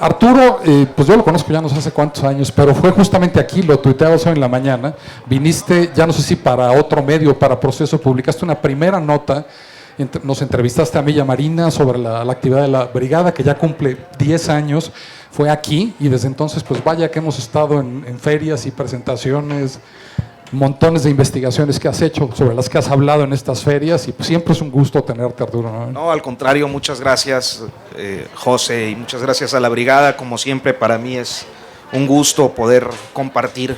Arturo, pues yo lo conozco ya no sé hace cuántos años, pero fue justamente aquí, lo tuiteabas hoy en la mañana, viniste, ya no sé si para otro medio, para Proceso, publicaste una primera nota, nos entrevistaste a mí y a Marina sobre la actividad de la brigada, que ya cumple 10 años, fue aquí, y desde entonces, pues vaya que hemos estado en ferias y presentaciones, montones de investigaciones que has hecho, sobre las que has hablado en estas ferias, y pues siempre es un gusto tenerte, Arturo, ¿no? No, al contrario, muchas gracias, José, y muchas gracias a la brigada. Como siempre, para mí es un gusto poder compartir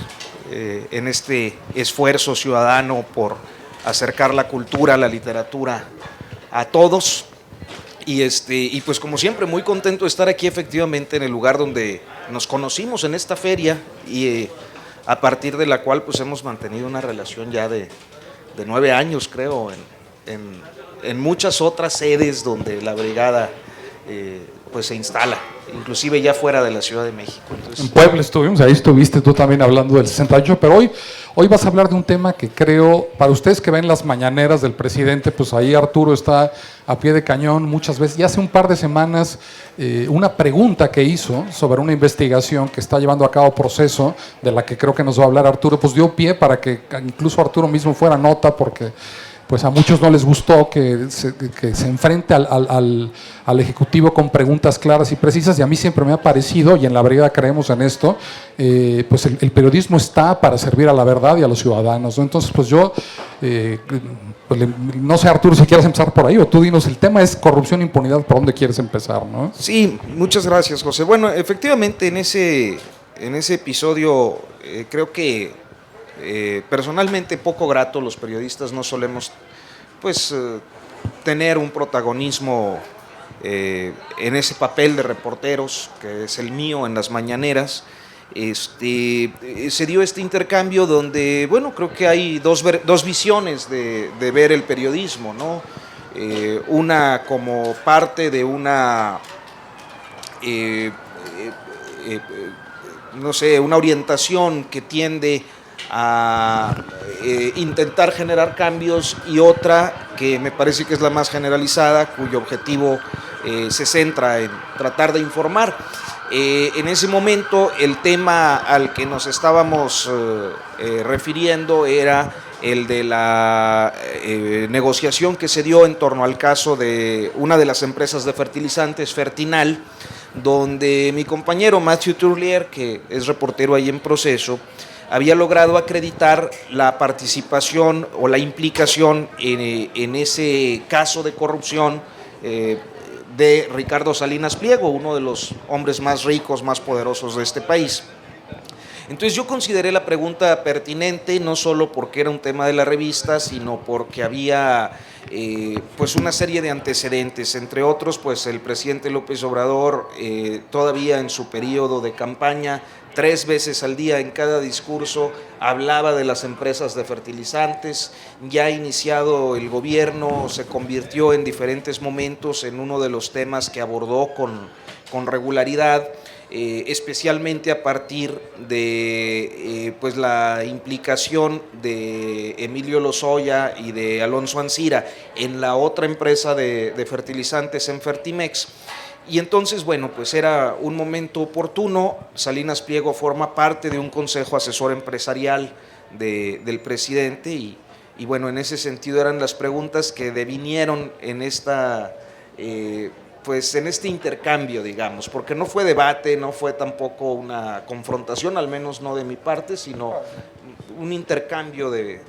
en este esfuerzo ciudadano por acercar la cultura, la literatura a todos. Y pues como siempre, muy contento de estar aquí efectivamente en el lugar donde nos conocimos en esta feria, y a partir de la cual pues hemos mantenido una relación ya de 9 años, creo, en muchas otras sedes donde la brigada pues se instala, inclusive ya fuera de la Ciudad de México. Entonces, en Puebla estuvimos, ahí estuviste tú también hablando del 68, pero hoy vas a hablar de un tema que creo, para ustedes que ven las mañaneras del presidente, pues ahí Arturo está a pie de cañón muchas veces, y hace un par de semanas una pregunta que hizo sobre una investigación que está llevando a cabo Proceso, de la que creo que nos va a hablar Arturo, pues dio pie para que incluso Arturo mismo fuera nota, porque pues a muchos no les gustó que se enfrente al Ejecutivo con preguntas claras y precisas, y a mí siempre me ha parecido, y en la brigada creemos en esto, pues el periodismo está para servir a la verdad y a los ciudadanos, ¿no? Entonces, pues yo, pues no sé, Arturo, si quieres empezar por ahí, o tú dinos, el tema es corrupción e impunidad, ¿por dónde quieres empezar, no? Sí, muchas gracias, José. Bueno, efectivamente, en ese episodio creo que personalmente poco grato, los periodistas no solemos pues tener un protagonismo en ese papel de reporteros, que es el mío en las mañaneras. Se dio este intercambio donde, bueno, creo que hay dos visiones de ver el periodismo, ¿no? Una como parte de una no sé, una orientación que tiende a intentar generar cambios, y otra que me parece que es la más generalizada, cuyo objetivo se centra en tratar de informar. En ese momento el tema al que nos estábamos refiriendo era el de la negociación que se dio en torno al caso de una de las empresas de fertilizantes, Fertinal, donde mi compañero Matthew Turlier, que es reportero ahí en Proceso, había logrado acreditar la participación o la implicación en ese caso de corrupción de Ricardo Salinas Pliego, uno de los hombres más ricos, más poderosos de este país. Entonces yo consideré la pregunta pertinente, no solo porque era un tema de la revista, sino porque había pues una serie de antecedentes, entre otros pues el presidente López Obrador todavía en su periodo de campaña, 3 veces al día en cada discurso hablaba de las empresas de fertilizantes. Ya iniciado el gobierno, se convirtió en diferentes momentos en uno de los temas que abordó con regularidad, especialmente a partir de pues la implicación de Emilio Lozoya y de Alonso Ancira en la otra empresa de fertilizantes, en Fertimex. Y entonces, bueno, pues era un momento oportuno. Salinas Pliego forma parte de un consejo asesor empresarial del presidente, y bueno, en ese sentido eran las preguntas que devinieron en pues en este intercambio, digamos, porque no fue debate, no fue tampoco una confrontación, al menos no de mi parte, sino un intercambio de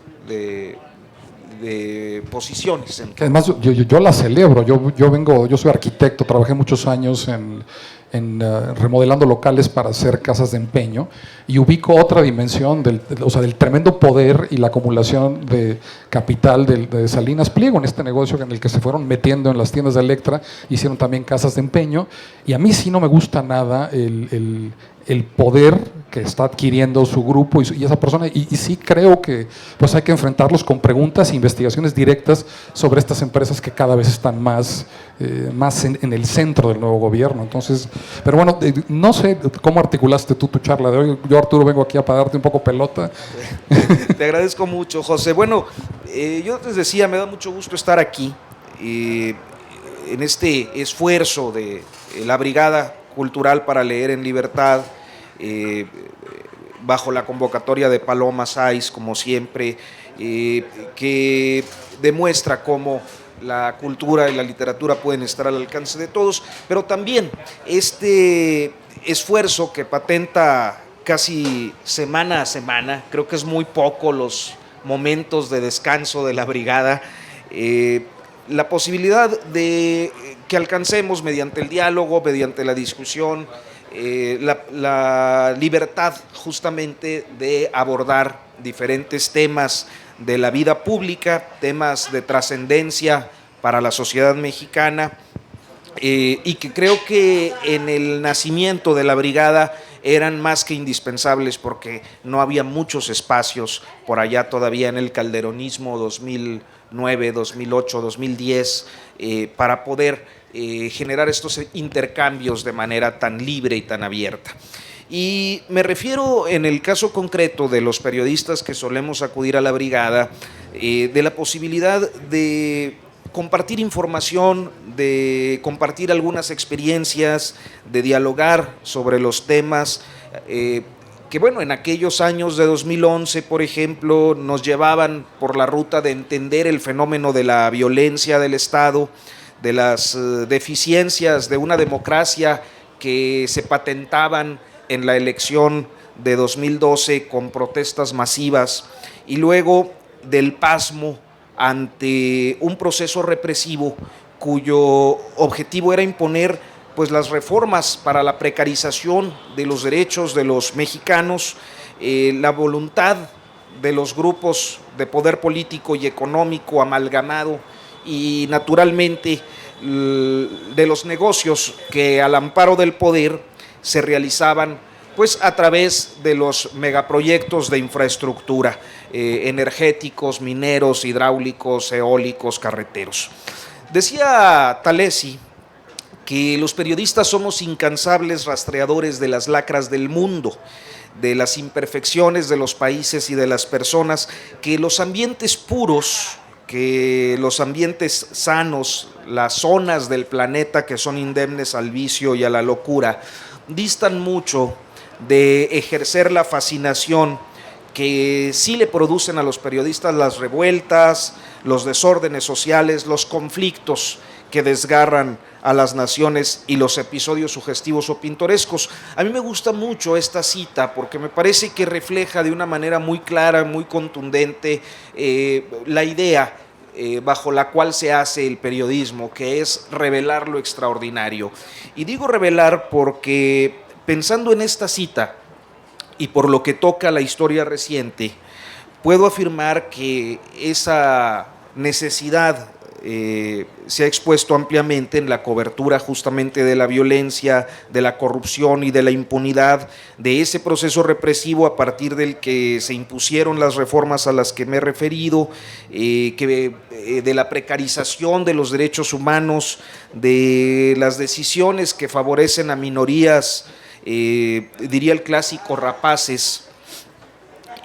posiciones. Que además yo la celebro, yo soy arquitecto, trabajé muchos años en remodelando locales para hacer casas de empeño, y ubico otra dimensión del tremendo poder y la acumulación de capital de Salinas Pliego en este negocio en el que se fueron metiendo en las tiendas de Electra, hicieron también casas de empeño, y a mí sí no me gusta nada el poder que está adquiriendo su grupo y esa persona, y sí creo que pues hay que enfrentarlos con preguntas e investigaciones directas sobre estas empresas que cada vez están más en el centro del nuevo gobierno. Entonces, pero bueno, no sé cómo articulaste tú tu charla de hoy. Yo, Arturo, vengo aquí a darte un poco pelota. Te agradezco mucho, José. Bueno, yo les decía, me da mucho gusto estar aquí en este esfuerzo de la brigada, cultural para leer en libertad, bajo la convocatoria de Paloma Sáiz, como siempre, que demuestra cómo la cultura y la literatura pueden estar al alcance de todos, pero también este esfuerzo que patenta casi semana a semana, creo que es muy poco los momentos de descanso de la brigada, la posibilidad de que alcancemos mediante el diálogo, mediante la discusión, la libertad justamente de abordar diferentes temas de la vida pública, temas de trascendencia para la sociedad mexicana, y que creo que en el nacimiento de la brigada eran más que indispensables, porque no había muchos espacios por allá todavía en el calderonismo 2009, 2008, 2010, para poder generar estos intercambios de manera tan libre y tan abierta. Y me refiero, en el caso concreto de los periodistas que solemos acudir a la brigada, de la posibilidad de compartir información, de compartir algunas experiencias, de dialogar sobre los temas que, bueno, en aquellos años de 2011, por ejemplo, nos llevaban por la ruta de entender el fenómeno de la violencia del Estado, de las deficiencias de una democracia que se patentaban en la elección de 2012 con protestas masivas, y luego del pasmo ante un proceso represivo cuyo objetivo era imponer pues las reformas para la precarización de los derechos de los mexicanos, la voluntad de los grupos de poder político y económico amalgamado, y naturalmente de los negocios que al amparo del poder se realizaban pues a través de los megaproyectos de infraestructura, energéticos, mineros, hidráulicos, eólicos, carreteros. Decía Talesi que los periodistas somos incansables rastreadores de las lacras del mundo, de las imperfecciones de los países y de las personas, que los ambientes puros, que los ambientes sanos, las zonas del planeta que son indemnes al vicio y a la locura, distan mucho de ejercer la fascinación que sí le producen a los periodistas las revueltas, los desórdenes sociales, los conflictos que desgarran a las naciones y los episodios sugestivos o pintorescos. A mí me gusta mucho esta cita porque me parece que refleja de una manera muy clara, muy contundente, la idea bajo la cual se hace el periodismo, que es revelar lo extraordinario. Y digo revelar porque, pensando en esta cita y por lo que toca la historia reciente, puedo afirmar que esa necesidad se ha expuesto ampliamente en la cobertura justamente de la violencia, de la corrupción y de la impunidad, de ese proceso represivo a partir del que se impusieron las reformas a las que me he referido, de la precarización de los derechos humanos, de las decisiones que favorecen a minorías, diría el clásico rapaces,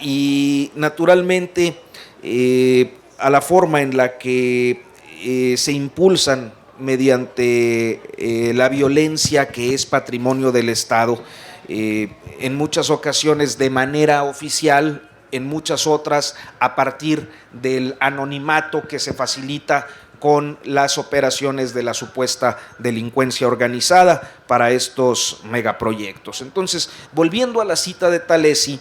y naturalmente a la forma en la que se impulsan mediante la violencia que es patrimonio del Estado, en muchas ocasiones de manera oficial, en muchas otras a partir del anonimato que se facilita con las operaciones de la supuesta delincuencia organizada para estos megaproyectos. Entonces, volviendo a la cita de Talesi,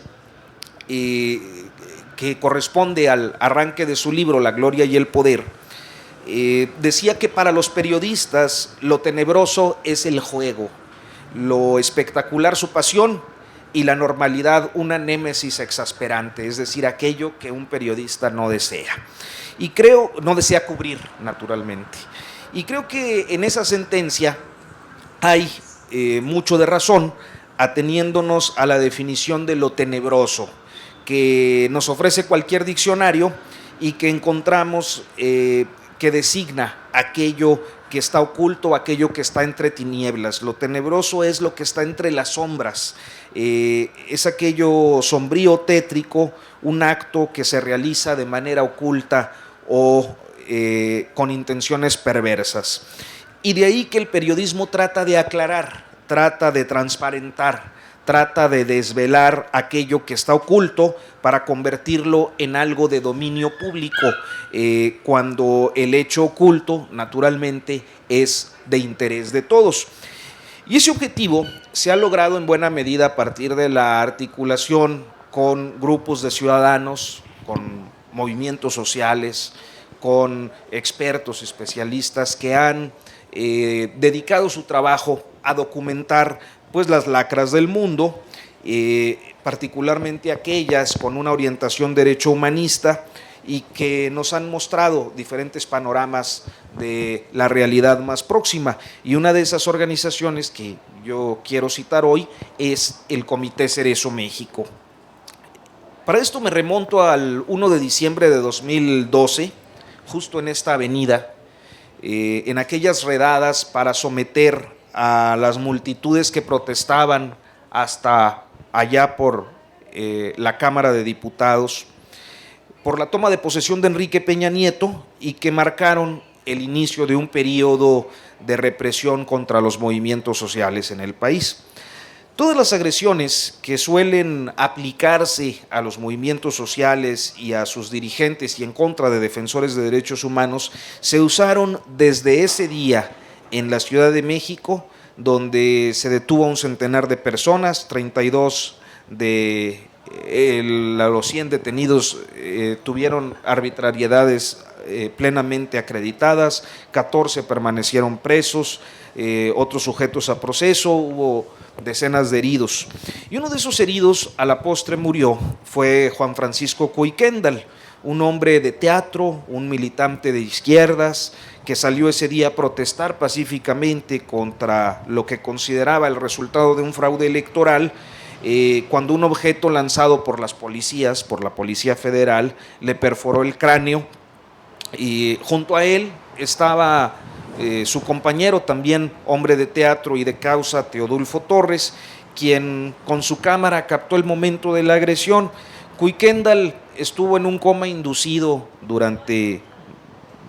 que corresponde al arranque de su libro La Gloria y el Poder, decía que para los periodistas lo tenebroso es el juego, lo espectacular su pasión y la normalidad una némesis exasperante, es decir, aquello que un periodista no desea. Y creo, no desea cubrir, naturalmente. Y creo que en esa sentencia hay mucho de razón, ateniéndonos a la definición de lo tenebroso que nos ofrece cualquier diccionario y que encontramos que designa aquello que está oculto, aquello que está entre tinieblas. Lo tenebroso es lo que está entre las sombras, es aquello sombrío, tétrico, un acto que se realiza de manera oculta o con intenciones perversas. Y de ahí que el periodismo trata de aclarar, trata de transparentar, trata de desvelar aquello que está oculto para convertirlo en algo de dominio público, cuando el hecho oculto, naturalmente, es de interés de todos. Y ese objetivo se ha logrado en buena medida a partir de la articulación con grupos de ciudadanos, con movimientos sociales, con expertos, especialistas que han dedicado su trabajo a documentar pues las lacras del mundo, particularmente aquellas con una orientación derecho humanista y que nos han mostrado diferentes panoramas de la realidad más próxima. Y una de esas organizaciones que yo quiero citar hoy es el Comité Cerezo México. Para esto me remonto al 1 de diciembre de 2012, justo en esta avenida, en aquellas redadas para someter a las multitudes que protestaban hasta allá por la Cámara de Diputados, por la toma de posesión de Enrique Peña Nieto y que marcaron el inicio de un periodo de represión contra los movimientos sociales en el país. Todas las agresiones que suelen aplicarse a los movimientos sociales y a sus dirigentes y en contra de defensores de derechos humanos se usaron desde ese día en la Ciudad de México, donde se detuvo a un centenar de personas, 32 de los 100 detenidos tuvieron arbitrariedades plenamente acreditadas, 14 permanecieron presos, otros sujetos a proceso, hubo decenas de heridos. Y uno de esos heridos a la postre murió, fue Juan Francisco Cuy Kendall, un hombre de teatro, un militante de izquierdas, que salió ese día a protestar pacíficamente contra lo que consideraba el resultado de un fraude electoral, cuando un objeto lanzado por las policías, por la Policía Federal, le perforó el cráneo, y junto a él estaba su compañero, también hombre de teatro y de causa, Teodulfo Torres, quien con su cámara captó el momento de la agresión. Cuy Kendall estuvo en un coma inducido durante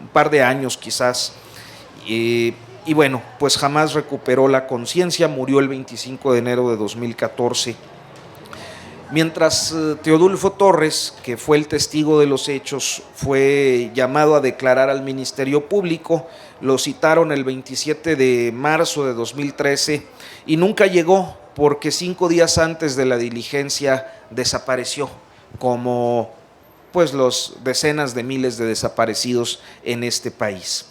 un par de años quizás, y bueno, pues jamás recuperó la conciencia, murió el 25 de enero de 2014. Mientras Teodulfo Torres, que fue el testigo de los hechos, fue llamado a declarar al Ministerio Público, lo citaron el 27 de marzo de 2013 y nunca llegó porque 5 días antes de la diligencia desapareció, como pues los decenas de miles de desaparecidos en este país.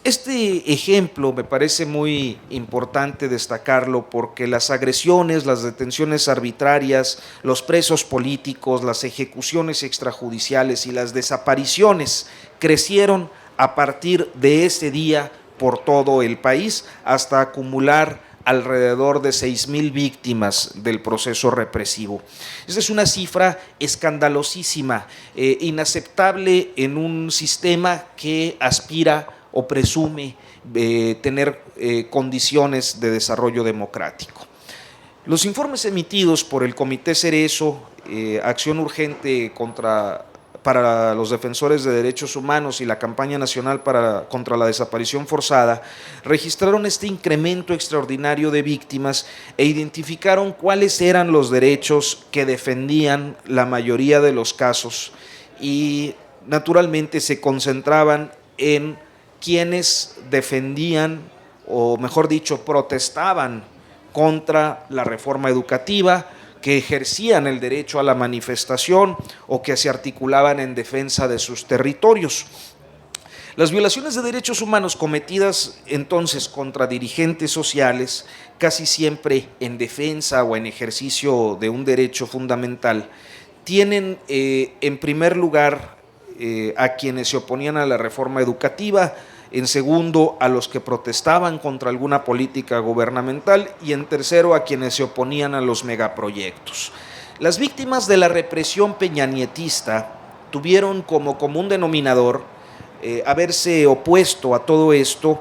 Este ejemplo me parece muy importante destacarlo porque las agresiones, las detenciones arbitrarias, los presos políticos, las ejecuciones extrajudiciales y las desapariciones crecieron a partir de ese día por todo el país hasta acumular alrededor de 6,000 víctimas del proceso represivo. Esa es una cifra escandalosísima, inaceptable en un sistema que aspira o presume tener condiciones de desarrollo democrático. Los informes emitidos por el Comité Cerezo, Acción Urgente para los Defensores de Derechos Humanos y la Campaña Nacional contra la Desaparición Forzada, registraron este incremento extraordinario de víctimas e identificaron cuáles eran los derechos que defendían la mayoría de los casos y naturalmente se concentraban en quienes defendían, o mejor dicho, protestaban contra la reforma educativa, que ejercían el derecho a la manifestación o que se articulaban en defensa de sus territorios. Las violaciones de derechos humanos cometidas entonces contra dirigentes sociales, casi siempre en defensa o en ejercicio de un derecho fundamental, tienen en primer lugar a quienes se oponían a la reforma educativa, en segundo a los que protestaban contra alguna política gubernamental y en tercero a quienes se oponían a los megaproyectos. Las víctimas de la represión peñanietista tuvieron como común denominador haberse opuesto a todo esto,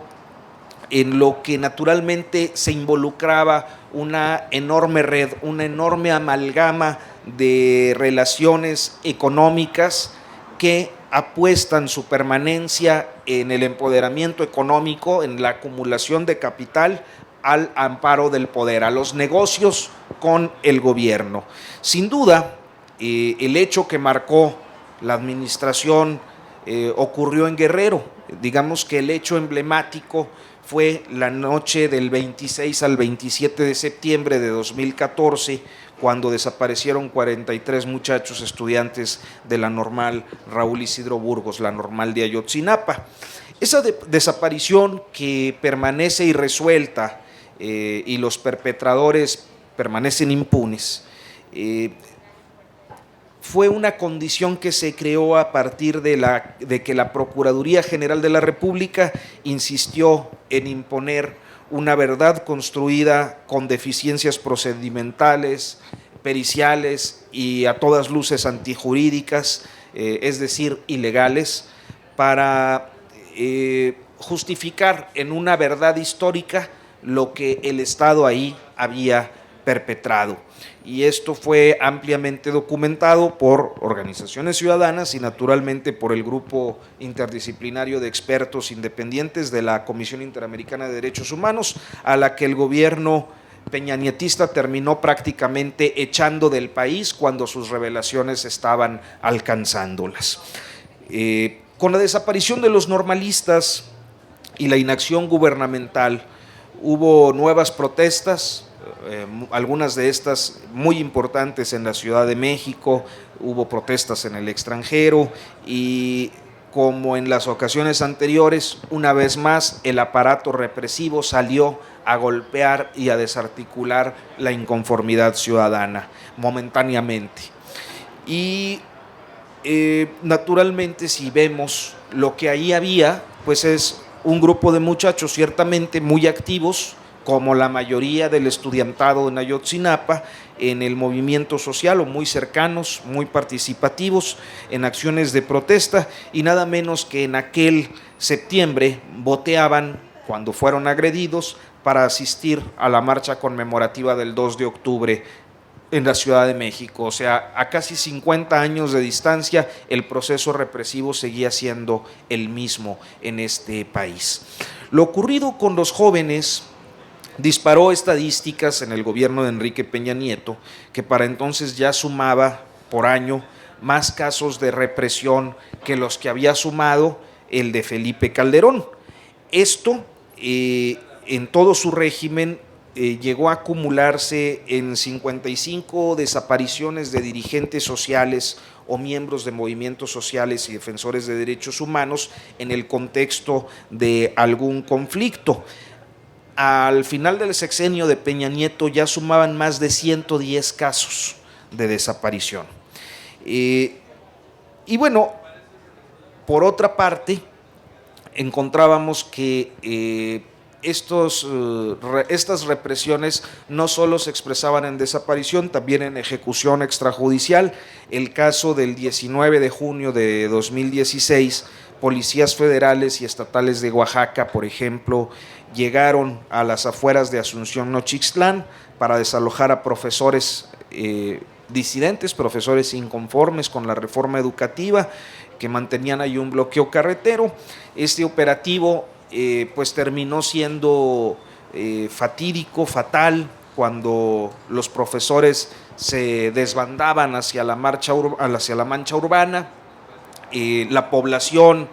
en lo que naturalmente se involucraba una enorme red, una enorme amalgama de relaciones económicas que apuestan su permanencia en el empoderamiento económico, en la acumulación de capital al amparo del poder, a los negocios con el gobierno. Sin duda, el hecho que marcó la administración ocurrió en Guerrero. Digamos que el hecho emblemático fue la noche del 26 al 27 de septiembre de 2014, cuando desaparecieron 43 muchachos estudiantes de la normal Raúl Isidro Burgos, la normal de Ayotzinapa. Esa desaparición que permanece irresuelta y los perpetradores permanecen impunes, fue una condición que se creó a partir de que la Procuraduría General de la República insistió en imponer una verdad construida con deficiencias procedimentales, periciales y a todas luces antijurídicas, es decir, ilegales, para justificar en una verdad histórica lo que el Estado ahí había perpetrado. Y esto fue ampliamente documentado por organizaciones ciudadanas y naturalmente por el grupo interdisciplinario de expertos independientes de la Comisión Interamericana de Derechos Humanos, a la que el gobierno peñanietista terminó prácticamente echando del país cuando sus revelaciones estaban alcanzándolas. Con la desaparición de los normalistas y la inacción gubernamental, hubo nuevas protestas, algunas de estas muy importantes en la Ciudad de México, hubo protestas en el extranjero y, como en las ocasiones anteriores, una vez más el aparato represivo salió a golpear y a desarticular la inconformidad ciudadana momentáneamente. Y naturalmente, si vemos lo que ahí había, pues es un grupo de muchachos ciertamente muy activos, como la mayoría del estudiantado en Ayotzinapa, en el movimiento social, o muy cercanos, muy participativos en acciones de protesta, y nada menos que en aquel septiembre boteaban, cuando fueron agredidos, para asistir a la marcha conmemorativa del 2 de octubre en la Ciudad de México. O sea, a casi 50 años de distancia, el proceso represivo seguía siendo el mismo en este país. Lo ocurrido con los jóvenes disparó estadísticas en el gobierno de Enrique Peña Nieto, que para entonces ya sumaba por año más casos de represión que los que había sumado el de Felipe Calderón. Esto, en todo su régimen, llegó a acumularse en 55 desapariciones de dirigentes sociales o miembros de movimientos sociales y defensores de derechos humanos en el contexto de algún conflicto. Al final del sexenio de Peña Nieto ya sumaban más de 110 casos de desaparición. Y bueno, por otra parte, encontrábamos que estas represiones no solo se expresaban en desaparición, también en ejecución extrajudicial. El caso del 19 de junio de 2016, policías federales y estatales de Oaxaca, por ejemplo, llegaron a las afueras de Asunción, Nochixtlán, para desalojar a profesores disidentes, profesores inconformes con la reforma educativa, que mantenían ahí un bloqueo carretero. Este operativo pues terminó siendo fatídico, fatal, cuando los profesores se desbandaban hacia la mancha urbana. La población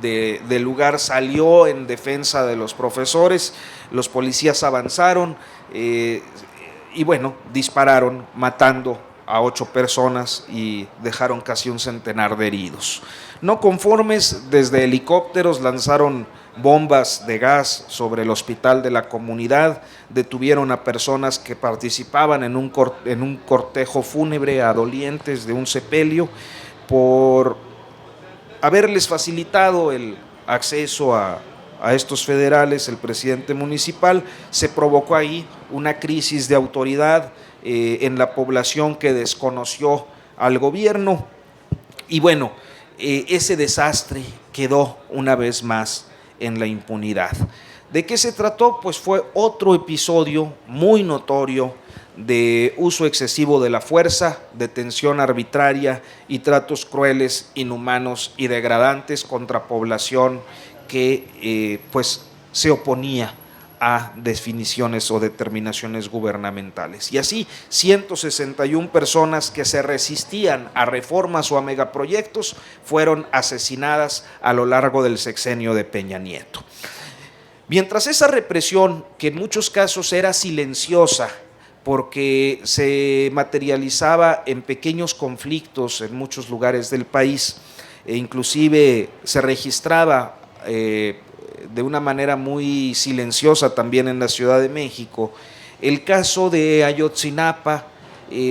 del lugar salió en defensa de los profesores, los policías avanzaron y bueno, dispararon, matando a 8 personas y dejaron casi un centenar de heridos. No conformes, desde helicópteros lanzaron bombas de gas sobre el hospital de la comunidad, detuvieron a personas que participaban en un cortejo fúnebre a dolientes de un sepelio por haberles facilitado el acceso a estos federales. El presidente municipal. Se provocó ahí una crisis de autoridad en la población, que desconoció al gobierno, y bueno, ese desastre quedó una vez más en la impunidad. ¿De qué se trató? Pues fue otro episodio muy notorio de uso excesivo de la fuerza, detención arbitraria y tratos crueles, inhumanos y degradantes contra población que pues se oponía a definiciones o determinaciones gubernamentales. Y así 161 personas que se resistían a reformas o a megaproyectos fueron asesinadas a lo largo del sexenio de Peña Nieto. Mientras esa represión, que en muchos casos era silenciosa, porque se materializaba en pequeños conflictos en muchos lugares del país, e inclusive se registraba de una manera muy silenciosa también en la Ciudad de México, el caso de Ayotzinapa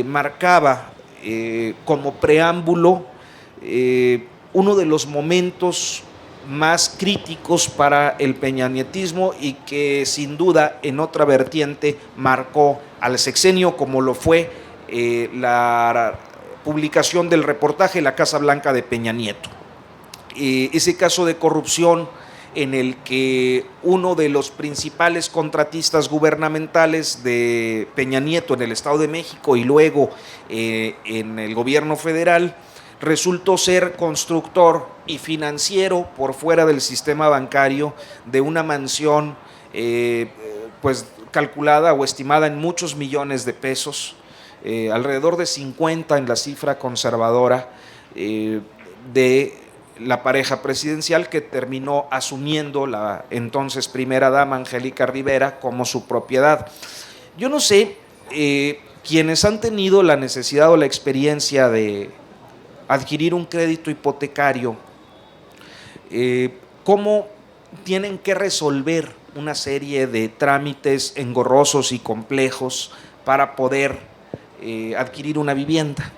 marcaba como preámbulo uno de los momentos más críticos para el peñanietismo y que sin duda en otra vertiente marcó al sexenio, como lo fue la publicación del reportaje La Casa Blanca de Peña Nieto. Ese caso de corrupción en el que uno de los principales contratistas gubernamentales de Peña Nieto en el Estado de México y luego en el gobierno federal resultó ser constructor y financiero por fuera del sistema bancario de una mansión pues calculada o estimada en muchos millones de pesos, alrededor de 50 en la cifra conservadora de la pareja presidencial, que terminó asumiendo la entonces primera dama Angélica Rivera como su propiedad. Yo no sé, quienes han tenido la necesidad o la experiencia de adquirir un crédito hipotecario, cómo tienen que resolver una serie de trámites engorrosos y complejos para poder adquirir una vivienda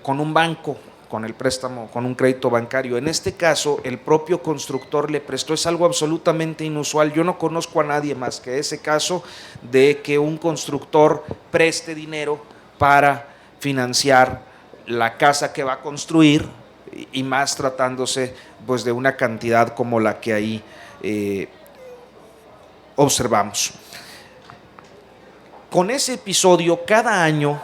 con un banco, con el préstamo, con un crédito bancario. En este caso, el propio constructor le prestó, es algo absolutamente inusual. Yo no conozco a nadie más que ese caso de que un constructor preste dinero para financiar la casa que va a construir, y más tratándose pues de una cantidad como la que ahí observamos. Con ese episodio, cada año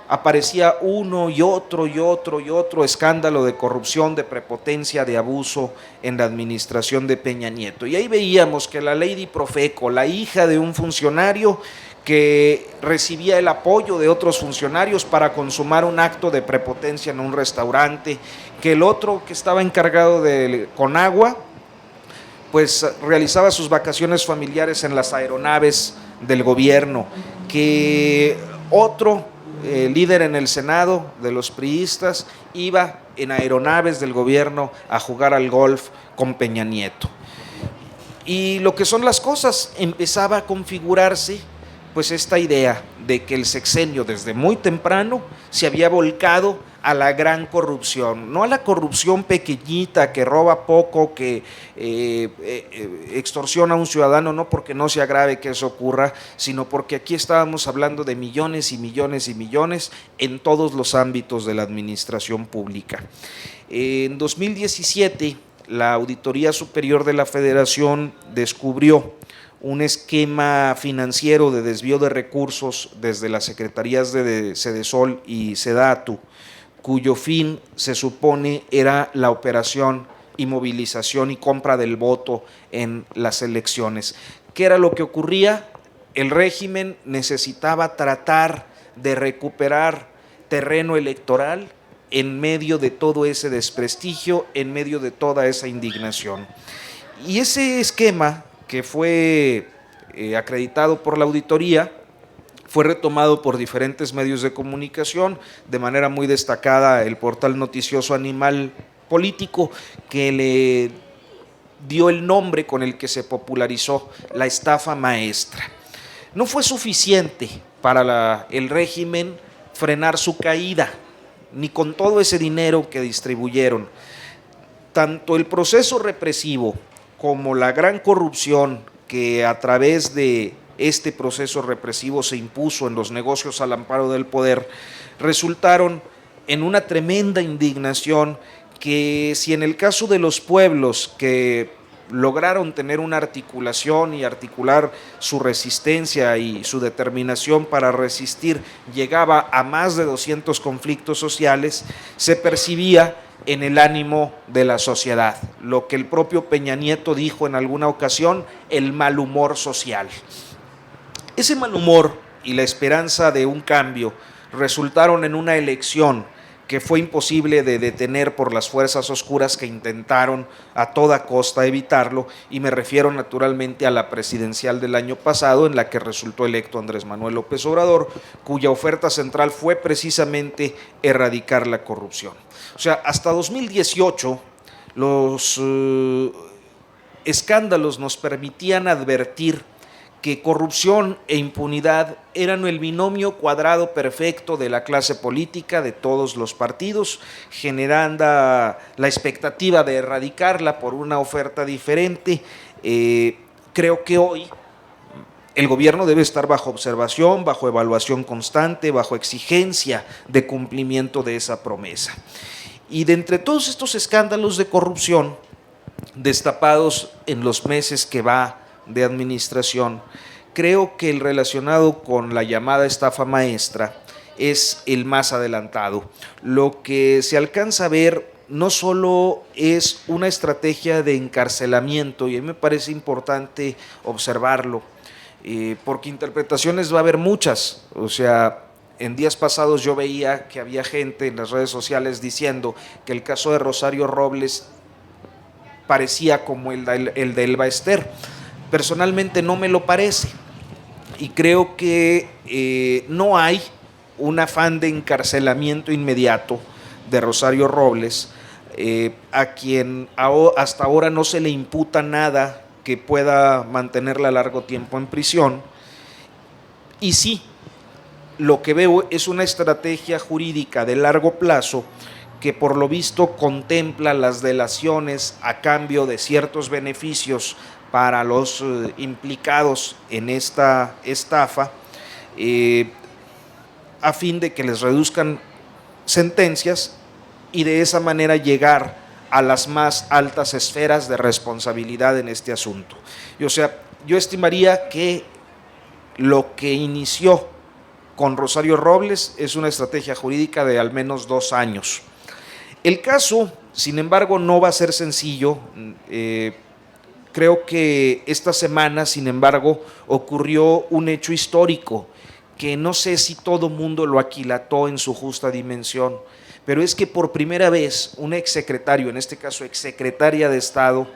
aparecía uno y otro y otro y otro escándalo de corrupción, de prepotencia, de abuso en la administración de Peña Nieto. Y ahí veíamos que la Lady Profeco, la hija de un funcionario que recibía el apoyo de otros funcionarios para consumar un acto de prepotencia en un restaurante, que el otro que estaba encargado de Conagua, pues realizaba sus vacaciones familiares en las aeronaves del gobierno, que otro líder en el Senado de los priistas iba en aeronaves del gobierno a jugar al golf con Peña Nieto. Y lo que son las cosas, empezaba a configurarse pues esta idea de que el sexenio desde muy temprano se había volcado a la gran corrupción, no a la corrupción pequeñita que roba poco, que extorsiona a un ciudadano, no porque no sea grave que eso ocurra, sino porque aquí estábamos hablando de millones y millones y millones en todos los ámbitos de la administración pública. En 2017, la Auditoría Superior de la Federación descubrió un esquema financiero de desvío de recursos desde las secretarías de Sedesol y Sedatu, cuyo fin se supone era la operación y movilización y compra del voto en las elecciones. ¿Qué era lo que ocurría? El régimen necesitaba tratar de recuperar terreno electoral en medio de todo ese desprestigio, en medio de toda esa indignación. Y ese esquema, que fue acreditado por la auditoría, fue retomado por diferentes medios de comunicación, de manera muy destacada el portal noticioso Animal Político, que le dio el nombre con el que se popularizó la estafa maestra. No fue suficiente para el régimen frenar su caída, ni con todo ese dinero que distribuyeron. Tanto el proceso represivo como la gran corrupción que a través de este proceso represivo se impuso en los negocios al amparo del poder, resultaron en una tremenda indignación que, si en el caso de los pueblos que lograron tener una articulación y articular su resistencia y su determinación para resistir, llegaba a más de 200 conflictos sociales, se percibía en el ánimo de la sociedad. Lo que el propio Peña Nieto dijo en alguna ocasión, el mal humor social. Ese mal humor y la esperanza de un cambio resultaron en una elección que fue imposible de detener por las fuerzas oscuras que intentaron a toda costa evitarlo, y me refiero naturalmente a la presidencial del año pasado, en la que resultó electo Andrés Manuel López Obrador, cuya oferta central fue precisamente erradicar la corrupción. O sea, hasta 2018 los escándalos nos permitían advertir que corrupción e impunidad eran el binomio cuadrado perfecto de la clase política de todos los partidos, generando la expectativa de erradicarla por una oferta diferente. Creo que hoy el gobierno debe estar bajo observación, bajo evaluación constante, bajo exigencia de cumplimiento de esa promesa. Y de entre todos estos escándalos de corrupción destapados en los meses que va de administración, creo que el relacionado con la llamada estafa maestra es el más adelantado. Lo que se alcanza a ver no solo es una estrategia de encarcelamiento, y a mí me parece importante observarlo, porque interpretaciones va a haber muchas. O sea, en días pasados yo veía que había gente en las redes sociales diciendo que el caso de Rosario Robles parecía como el de Elba Ester. Personalmente no me lo parece, y creo que no hay un afán de encarcelamiento inmediato de Rosario Robles, a quien hasta ahora no se le imputa nada que pueda mantenerla largo tiempo en prisión. Y sí, lo que veo es una estrategia jurídica de largo plazo que por lo visto contempla las delaciones a cambio de ciertos beneficios para los implicados en esta estafa, a fin de que les reduzcan sentencias y de esa manera llegar a las más altas esferas de responsabilidad en este asunto. Y, o sea, yo estimaría que lo que inició con Rosario Robles es una estrategia jurídica de al menos 2 años. El caso, sin embargo, no va a ser sencillo. Creo que esta semana, sin embargo, ocurrió un hecho histórico que no sé si todo mundo lo aquilató en su justa dimensión, pero es que por primera vez un exsecretario, en este caso exsecretaria de Estado,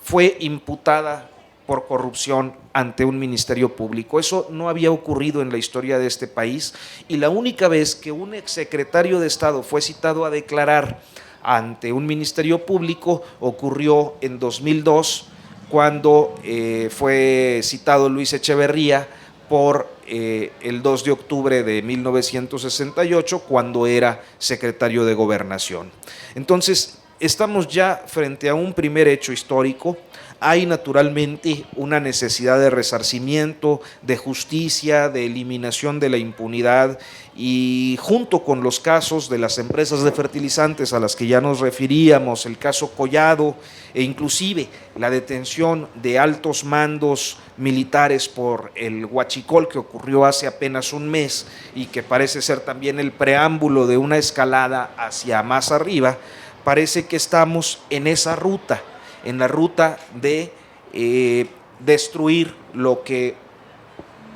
fue imputada por corrupción ante un ministerio público. Eso no había ocurrido en la historia de este país, y la única vez que un exsecretario de Estado fue citado a declarar ante un ministerio público ocurrió en 2002, cuando fue citado Luis Echeverría por el 2 de octubre de 1968, cuando era secretario de Gobernación. Entonces, estamos ya frente a un primer hecho histórico. Hay naturalmente una necesidad de resarcimiento, de justicia, de eliminación de la impunidad, y junto con los casos de las empresas de fertilizantes a las que ya nos referíamos, el caso Collado e inclusive la detención de altos mandos militares por el huachicol que ocurrió hace apenas un mes y que parece ser también el preámbulo de una escalada hacia más arriba, parece que estamos en esa ruta, en la ruta de destruir lo que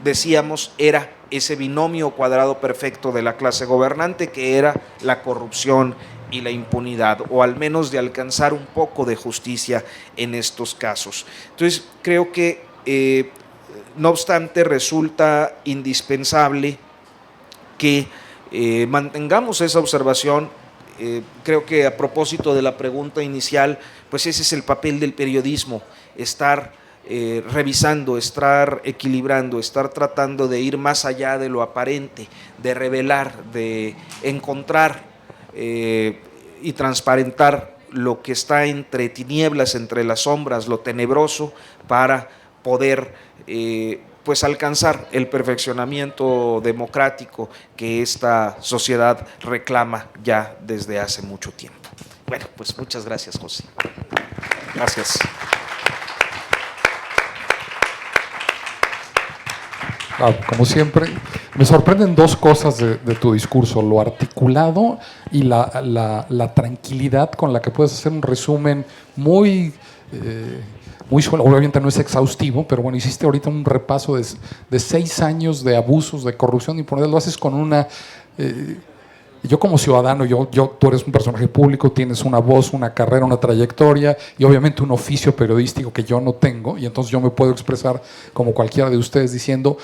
decíamos era ese binomio cuadrado perfecto de la clase gobernante, que era la corrupción y la impunidad, o al menos de alcanzar un poco de justicia en estos casos. Entonces, creo que no obstante resulta indispensable que mantengamos esa observación. Creo que a propósito de la pregunta inicial, pues ese es el papel del periodismo, estar revisando, estar equilibrando, estar tratando de ir más allá de lo aparente, de revelar, de encontrar y transparentar lo que está entre tinieblas, entre las sombras, lo tenebroso, para poder pues alcanzar el perfeccionamiento democrático que esta sociedad reclama ya desde hace mucho tiempo. Bueno, pues muchas gracias, José. Gracias. Como siempre, me sorprenden dos cosas de tu discurso, lo articulado y la tranquilidad con la que puedes hacer un resumen muy suave. Obviamente no es exhaustivo, pero bueno, hiciste ahorita un repaso de 6 años de abusos, de corrupción, y lo haces con una... yo como ciudadano, tú eres un personaje público, tienes una voz, una carrera, una trayectoria y obviamente un oficio periodístico que yo no tengo, y entonces yo me puedo expresar como cualquiera de ustedes diciendo,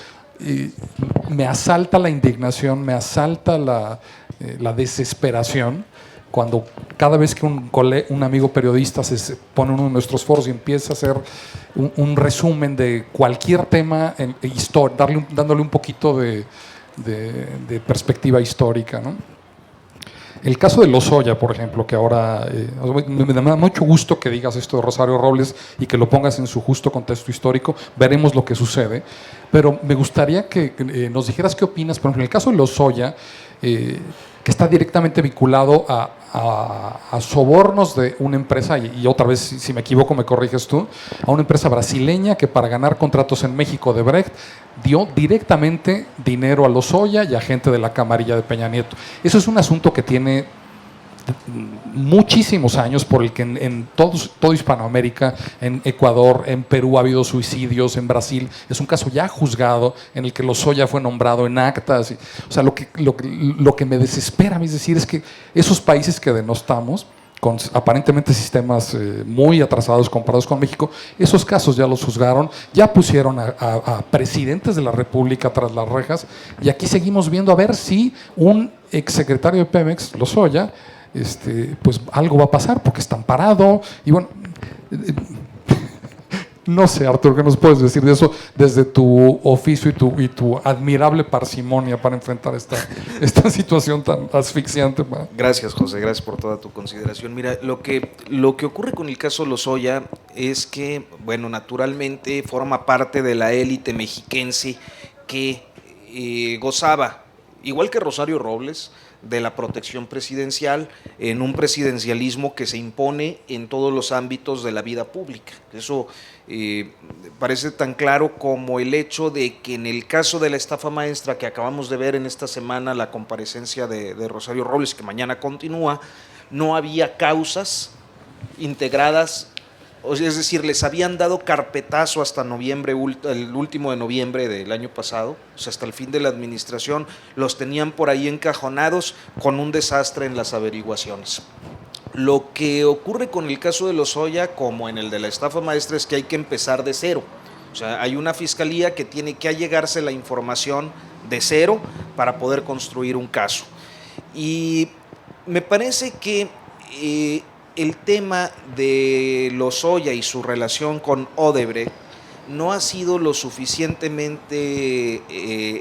me asalta la indignación, me asalta la desesperación cuando cada vez que un amigo periodista se pone en uno de nuestros foros y empieza a hacer un resumen de cualquier tema, dándole un poquito de perspectiva histórica, ¿no? El caso de Lozoya, por ejemplo, que ahora me da mucho gusto que digas esto de Rosario Robles y que lo pongas en su justo contexto histórico. Veremos lo que sucede, pero me gustaría que nos dijeras qué opinas, por ejemplo, en el caso de Lozoya, que está directamente vinculado a sobornos de una empresa, y otra vez, si me equivoco me corriges tú, a una empresa brasileña que para ganar contratos en México de Brecht dio directamente dinero a Lozoya y a gente de la camarilla de Peña Nieto. Eso es un asunto que tiene muchísimos años, por el que en todo Hispanoamérica, en Ecuador, en Perú ha habido suicidios, en Brasil es un caso ya juzgado en el que Lozoya fue nombrado en actas. O sea, lo que me desespera, es decir, es que esos países que denostamos, con aparentemente sistemas muy atrasados comparados con México, esos casos ya los juzgaron, ya pusieron a presidentes de la República tras las rejas, y aquí seguimos viendo a ver si un exsecretario de Pemex, Lozoya, pues algo va a pasar porque está amparado. Y bueno, no sé, Arturo, ¿qué nos puedes decir de eso desde tu oficio y tu admirable parsimonia para enfrentar esta situación tan asfixiante? Gracias, José, gracias por toda tu consideración. Mira, lo que ocurre con el caso Lozoya es que, bueno, naturalmente forma parte de la élite mexiquense que gozaba, igual que Rosario Robles, de la protección presidencial en un presidencialismo que se impone en todos los ámbitos de la vida pública. Eso parece tan claro como el hecho de que en el caso de la estafa maestra que acabamos de ver en esta semana, la comparecencia de Rosario Robles, que mañana continúa, no había causas integradas. Es decir, les habían dado carpetazo hasta noviembre, el último de noviembre del año pasado, o sea, hasta el fin de la administración, los tenían por ahí encajonados con un desastre en las averiguaciones. Lo que ocurre con el caso de Lozoya, como en el de la estafa maestra, es que hay que empezar de cero. O sea, hay una fiscalía que tiene que allegarse la información de cero para poder construir un caso. Y me parece que el tema de Lozoya y su relación con Odebrecht no ha sido lo suficientemente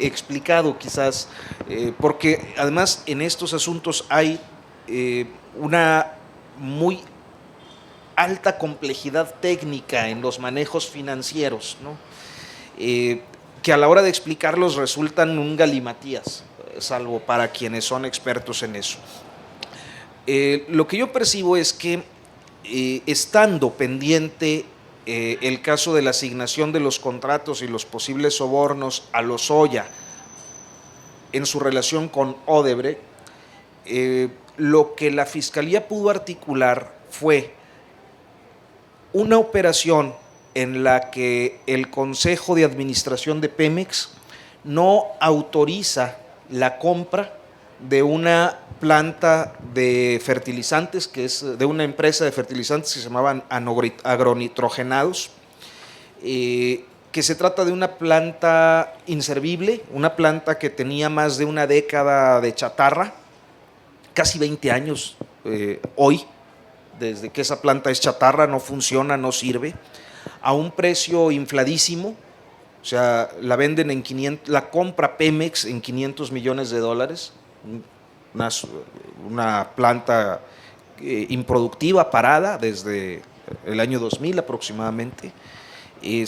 explicado, quizás, porque además en estos asuntos hay una muy alta complejidad técnica en los manejos financieros, ¿no? Que a la hora de explicarlos resultan un galimatías, salvo para quienes son expertos en eso. Lo que yo percibo es que estando pendiente el caso de la asignación de los contratos y los posibles sobornos a Lozoya en su relación con Odebrecht, lo que la Fiscalía pudo articular fue una operación en la que el Consejo de Administración de Pemex no autoriza la compra de una planta de fertilizantes, que es de una empresa de fertilizantes que se llamaban agronitrogenados, que se trata de una planta inservible, una planta que tenía más de una década de chatarra, casi 20 años hoy, desde que esa planta es chatarra, no funciona, no sirve, a un precio infladísimo. O sea, la venden en 500, la compra Pemex en $500 millones, una planta improductiva, parada desde el año 2000 aproximadamente. Y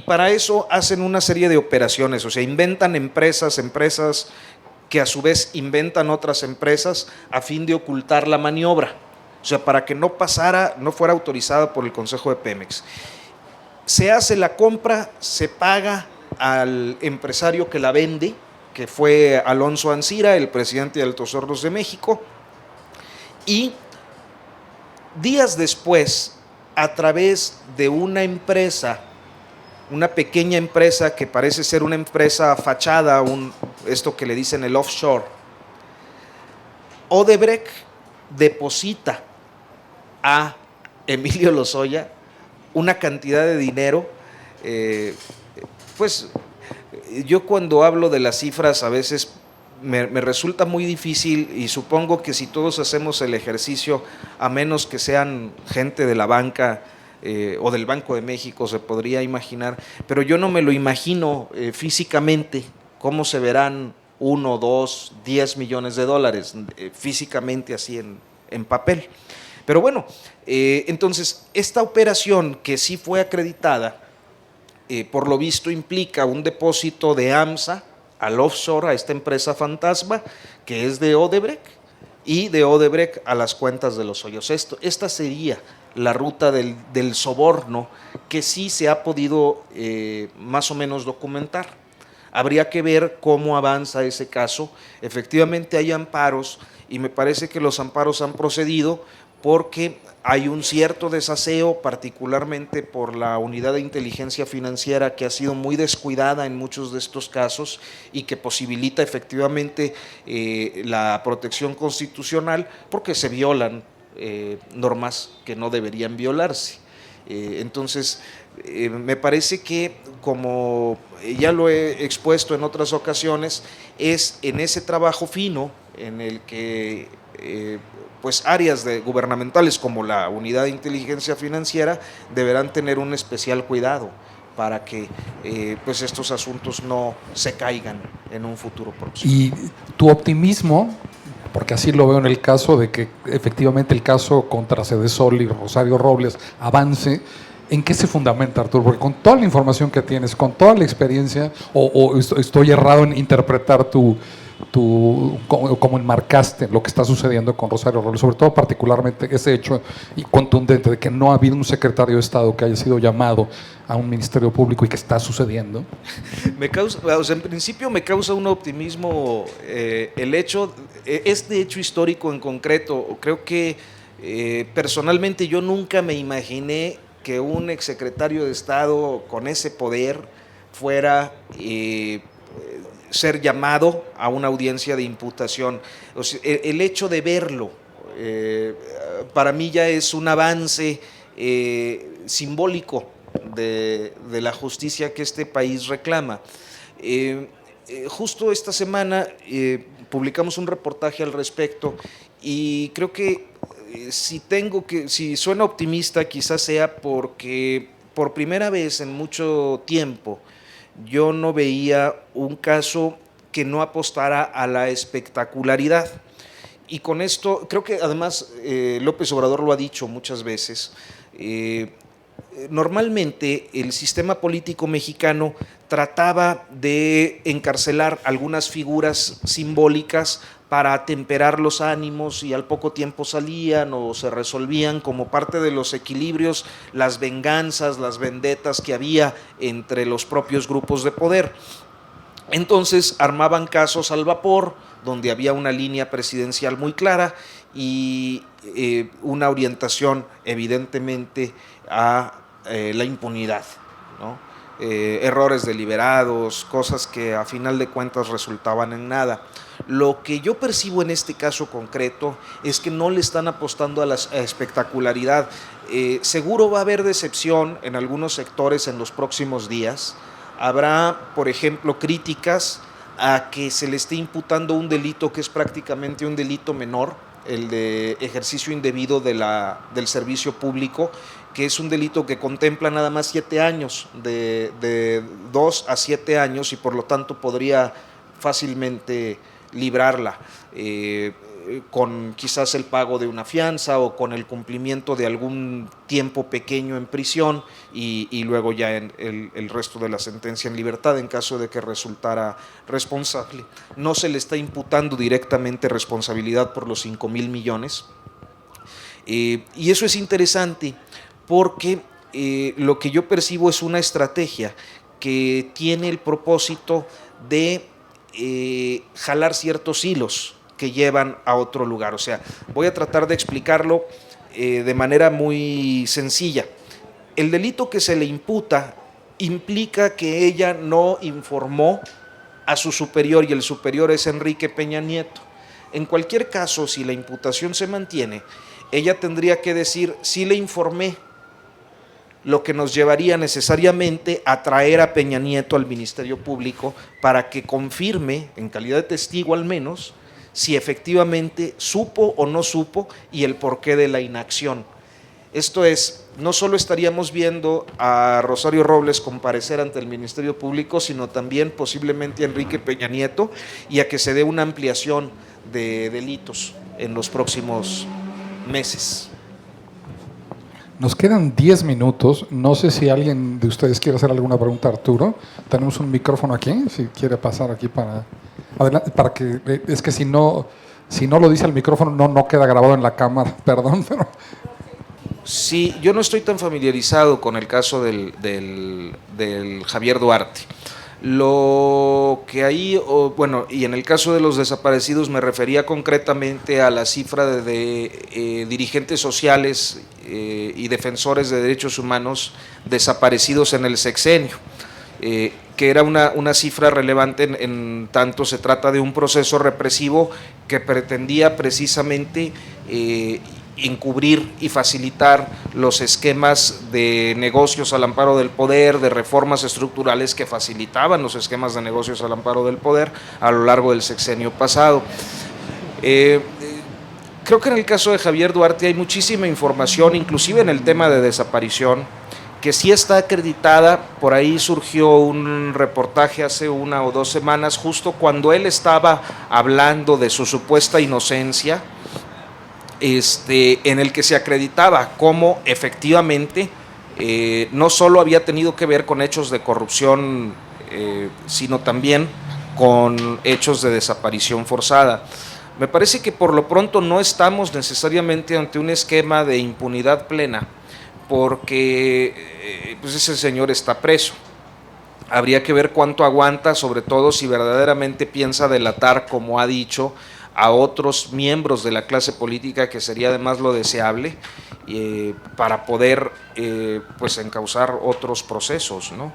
para eso hacen una serie de operaciones, o sea, inventan empresas que a su vez inventan otras empresas a fin de ocultar la maniobra, o sea, para que no fuera autorizada por el Consejo de Pemex. Se hace la compra, se paga al empresario que la vende, que fue Alonso Ancira, el presidente de Altos Hornos de México, y días después, a través de una empresa, una pequeña empresa que parece ser una empresa fachada, esto que le dicen el offshore, Odebrecht deposita a Emilio Lozoya una cantidad de dinero. Pues yo cuando hablo de las cifras a veces me resulta muy difícil, y supongo que si todos hacemos el ejercicio, a menos que sean gente de la banca o del Banco de México, se podría imaginar, pero yo no me lo imagino físicamente cómo se verán 1, 2, 10 millones de dólares físicamente así en papel. Pero bueno, entonces esta operación, que sí fue acreditada, por lo visto implica un depósito de AMSA al offshore, a esta empresa fantasma que es de Odebrecht, y de Odebrecht a las cuentas de los hoyos. Esta sería la ruta del soborno, que sí se ha podido más o menos documentar. Habría que ver cómo avanza ese caso. Efectivamente hay amparos, y me parece que los amparos han procedido porque hay un cierto desaseo, particularmente por la unidad de inteligencia financiera, que ha sido muy descuidada en muchos de estos casos y que posibilita efectivamente la protección constitucional, porque se violan normas que no deberían violarse. Entonces, me parece que, como ya lo he expuesto en otras ocasiones, es en ese trabajo fino en el que pues áreas gubernamentales como la unidad de inteligencia financiera deberán tener un especial cuidado para que pues estos asuntos no se caigan en un futuro próximo. Y tu optimismo, porque así lo veo en el caso de que efectivamente el caso contra Cedesol y Rosario Robles avance, ¿en qué se fundamenta, Arturo? Porque con toda la información que tienes, con toda la experiencia, o estoy errado en interpretar cómo enmarcaste lo que está sucediendo con Rosario Robles, sobre todo particularmente ese hecho y contundente de que no ha habido un secretario de Estado que haya sido llamado a un ministerio público y que está sucediendo? En principio me causa un optimismo el hecho, este hecho histórico en concreto. Creo que personalmente yo nunca me imaginé que un exsecretario de Estado con ese poder fuera ser llamado a una audiencia de imputación. O sea, el hecho de verlo para mí ya es un avance simbólico de la justicia que este país reclama. Justo esta semana publicamos un reportaje al respecto, y creo que si suena optimista, quizás sea porque por primera vez en mucho tiempo yo no veía un caso que no apostara a la espectacularidad. Y con esto, creo que además López Obrador lo ha dicho muchas veces, normalmente el sistema político mexicano trataba de encarcelar algunas figuras simbólicas para atemperar los ánimos, y al poco tiempo salían o se resolvían como parte de los equilibrios, las venganzas, las vendetas que había entre los propios grupos de poder. Entonces armaban casos al vapor, donde había una línea presidencial muy clara y una orientación evidentemente a la impunidad, ¿no? Errores deliberados, cosas que a final de cuentas resultaban en nada. Lo que yo percibo en este caso concreto es que no le están apostando a la espectacularidad. Seguro va a haber decepción en algunos sectores en los próximos días. Habrá, por ejemplo, críticas a que se le esté imputando un delito que es prácticamente un delito menor, el de ejercicio indebido del servicio público, que es un delito que contempla nada más 7 años, de 2 a 7 años, y por lo tanto podría fácilmente librarla con quizás el pago de una fianza o con el cumplimiento de algún tiempo pequeño en prisión y luego ya el resto de la sentencia en libertad en caso de que resultara responsable. No se le está imputando directamente responsabilidad por los 5,000 millones. Y eso es interesante porque lo que yo percibo es una estrategia que tiene el propósito de jalar ciertos hilos que llevan a otro lugar. O sea, voy a tratar de explicarlo de manera muy sencilla. El delito que se le imputa implica que ella no informó a su superior, y el superior es Enrique Peña Nieto. En cualquier caso, si la imputación se mantiene, ella tendría que decir: sí le informé, lo que nos llevaría necesariamente a traer a Peña Nieto al Ministerio Público para que confirme, en calidad de testigo al menos, si efectivamente supo o no supo y el porqué de la inacción. Esto es, no solo estaríamos viendo a Rosario Robles comparecer ante el Ministerio Público, sino también posiblemente a Enrique Peña Nieto, y a que se dé una ampliación de delitos en los próximos meses. Nos quedan 10 minutos. No sé si alguien de ustedes quiere hacer alguna pregunta a Arturo. Tenemos un micrófono aquí, si quiere pasar aquí para que, es que si no lo dice el micrófono no queda grabado en la cámara, perdón, pero... Sí, yo no estoy tan familiarizado con el caso del Javier Duarte. Lo que ahí, bueno, y en el caso de los desaparecidos me refería concretamente a la cifra de dirigentes sociales y defensores de derechos humanos desaparecidos en el sexenio, que era una cifra relevante en tanto se trata de un proceso represivo que pretendía precisamente encubrir y facilitar los esquemas de negocios al amparo del poder, de reformas estructurales que facilitaban los esquemas de negocios al amparo del poder a lo largo del sexenio pasado. Creo que en el caso de Javier Duarte hay muchísima información, inclusive en el tema de desaparición, que sí está acreditada. Por ahí surgió un reportaje hace 1 o 2 semanas, justo cuando él estaba hablando de su supuesta inocencia, en el que se acreditaba cómo efectivamente no solo había tenido que ver con hechos de corrupción, sino también con hechos de desaparición forzada. Me parece que por lo pronto no estamos necesariamente ante un esquema de impunidad plena, porque pues ese señor está preso. Habría que ver cuánto aguanta, sobre todo si verdaderamente piensa delatar, como ha dicho, a otros miembros de la clase política, que sería además lo deseable, para poder pues encauzar otros procesos, ¿no?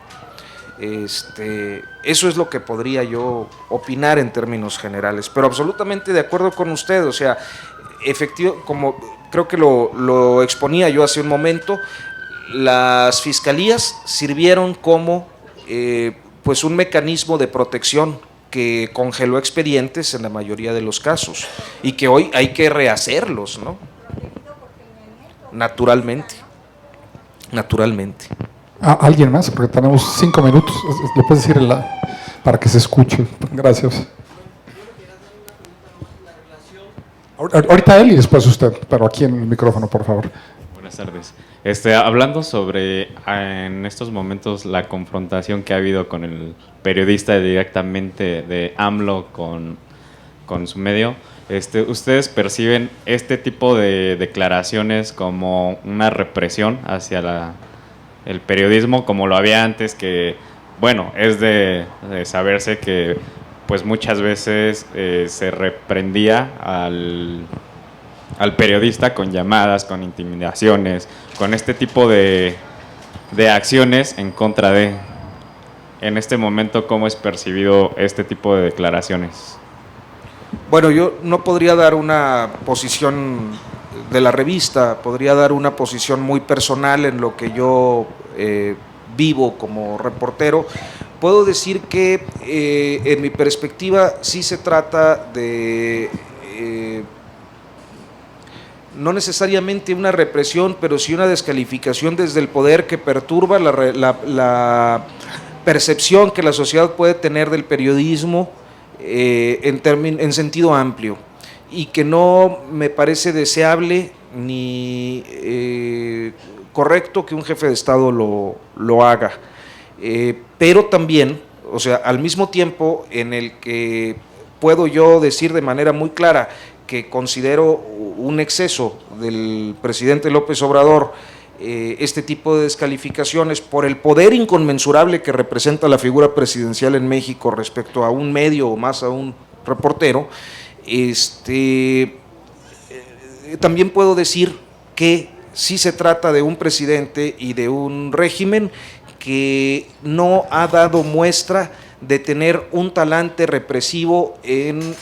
Eso es lo que podría yo opinar en términos generales, pero absolutamente de acuerdo con usted. O sea, efectivo, como creo que lo exponía yo hace un momento, las fiscalías sirvieron como pues un mecanismo de protección que congeló expedientes en la mayoría de los casos y que hoy hay que rehacerlos, ¿no? Naturalmente. ¿Alguien más? Porque tenemos 5 minutos. ¿Le puedes decir para que se escuche? Gracias. Ahorita él y después usted, pero aquí en el micrófono, por favor. Buenas tardes. Hablando sobre en estos momentos la confrontación que ha habido con el periodista directamente de AMLO con su medio, ¿ustedes perciben este tipo de declaraciones como una represión hacia el periodismo, como lo había antes, que, bueno, es de saberse que pues muchas veces se reprendía al periodista con llamadas, con intimidaciones, con este tipo de acciones en contra de? En este momento, ¿cómo es percibido este tipo de declaraciones? Bueno, yo no podría dar una posición de la revista, podría dar una posición muy personal en lo que yo vivo como reportero. Puedo decir que en mi perspectiva sí se trata de no necesariamente una represión, pero sí una descalificación desde el poder que perturba la percepción que la sociedad puede tener del periodismo en sentido amplio, y que no me parece deseable ni correcto que un jefe de Estado lo haga. Pero también, o sea, al mismo tiempo en el que puedo yo decir de manera muy clara que considero un exceso del presidente López Obrador este tipo de descalificaciones por el poder inconmensurable que representa la figura presidencial en México respecto a un medio o más a un reportero, también puedo decir que sí se trata de un presidente y de un régimen que no ha dado muestra de tener un talante represivo en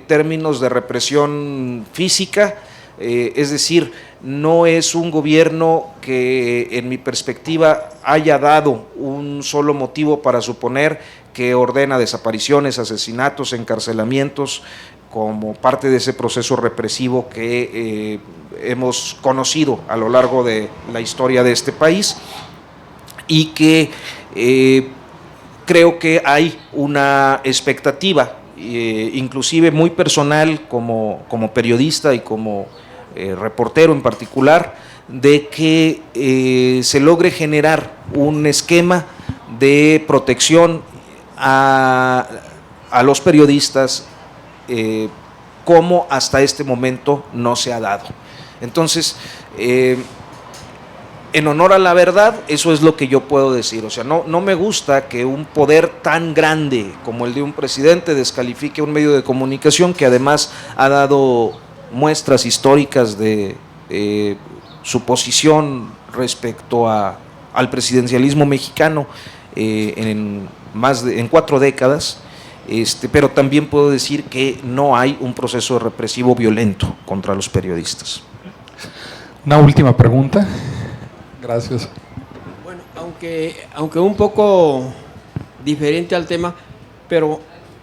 términos de represión física, es decir, no es un gobierno que en mi perspectiva haya dado un solo motivo para suponer que ordena desapariciones, asesinatos, encarcelamientos como parte de ese proceso represivo que hemos conocido a lo largo de la historia de este país, y que creo que hay una expectativa, inclusive muy personal como periodista y como reportero en particular, de que se logre generar un esquema de protección a los periodistas como hasta este momento no se ha dado. Entonces, en honor a la verdad, eso es lo que yo puedo decir. O sea, no me gusta que un poder tan grande como el de un presidente descalifique un medio de comunicación que además ha dado muestras históricas de su posición respecto al presidencialismo mexicano en 4 décadas. Pero también puedo decir que no hay un proceso represivo violento contra los periodistas. Una última pregunta. Gracias. Bueno, aunque un poco diferente al tema, pero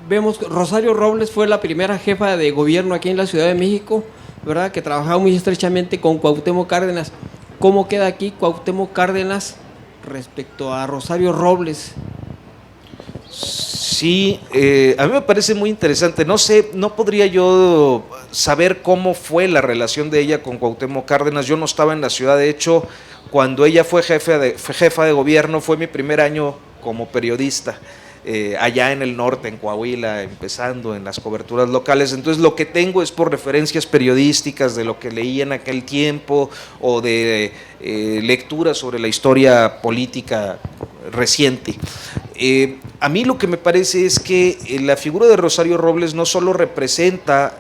vemos que Rosario Robles fue la primera jefa de gobierno aquí en la Ciudad de México, ¿verdad? Que trabajaba muy estrechamente con Cuauhtémoc Cárdenas. ¿Cómo queda aquí Cuauhtémoc Cárdenas respecto a Rosario Robles? Sí, a mí me parece muy interesante. No sé, no podría yo saber cómo fue la relación de ella con Cuauhtémoc Cárdenas. Yo no estaba en la ciudad, de hecho, cuando ella fue jefa de gobierno, fue mi primer año como periodista, allá en el norte, en Coahuila, empezando en las coberturas locales. Entonces lo que tengo es por referencias periodísticas de lo que leí en aquel tiempo o de lecturas sobre la historia política reciente. A mí lo que me parece es que la figura de Rosario Robles no solo representa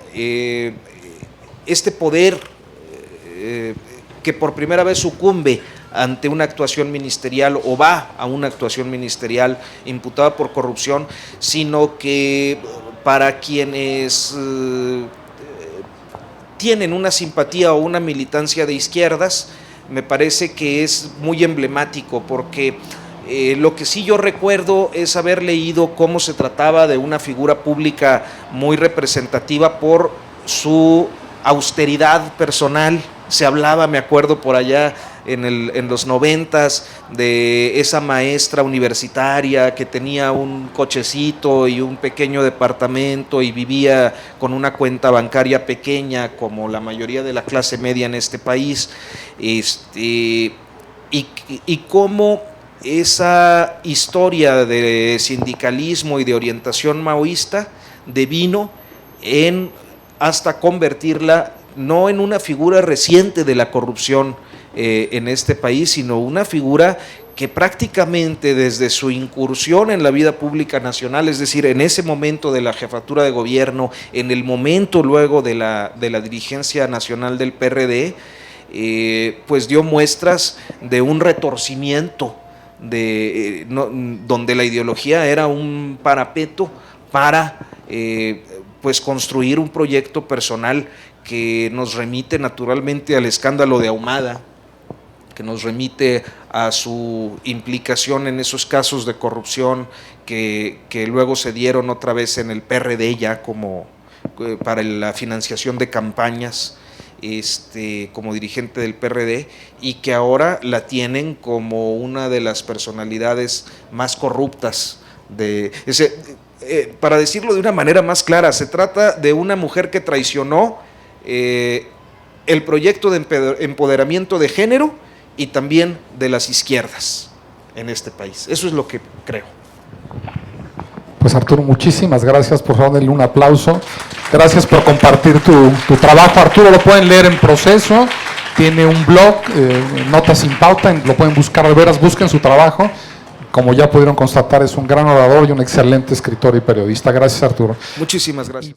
este poder que por primera vez sucumbe ante una actuación ministerial o va a una actuación ministerial imputada por corrupción, sino que para quienes tienen una simpatía o una militancia de izquierdas, me parece que es muy emblemático, porque lo que sí yo recuerdo es haber leído cómo se trataba de una figura pública muy representativa por su austeridad personal. Se hablaba, me acuerdo por allá en los 90s, de esa maestra universitaria que tenía un cochecito y un pequeño departamento y vivía con una cuenta bancaria pequeña, como la mayoría de la clase media en este país, y cómo esa historia de sindicalismo y de orientación maoísta devino en hasta convertirla no en una figura reciente de la corrupción en este país, sino una figura que prácticamente desde su incursión en la vida pública nacional, es decir, en ese momento de la jefatura de gobierno, en el momento luego de la dirigencia nacional del PRD, pues dio muestras de un retorcimiento donde la ideología era un parapeto para pues construir un proyecto personal que nos remite naturalmente al escándalo de Ahumada, que nos remite a su implicación en esos casos de corrupción que luego se dieron otra vez en el PRD ya como para la financiación de campañas, como dirigente del PRD, y que ahora la tienen como una de las personalidades más corruptas de ese. Para decirlo de una manera más clara, se trata de una mujer que traicionó el proyecto de empoderamiento de género y también de las izquierdas en este país. Eso es lo que creo. Pues Arturo, muchísimas gracias. Por favor, denle un aplauso. Gracias por compartir tu trabajo. Arturo, lo pueden leer en Proceso tiene un blog, Notas sin Pauta, lo pueden buscar, de veras, busquen su trabajo. Como ya pudieron constatar, es un gran orador y un excelente escritor y periodista. Gracias, Arturo. Muchísimas gracias.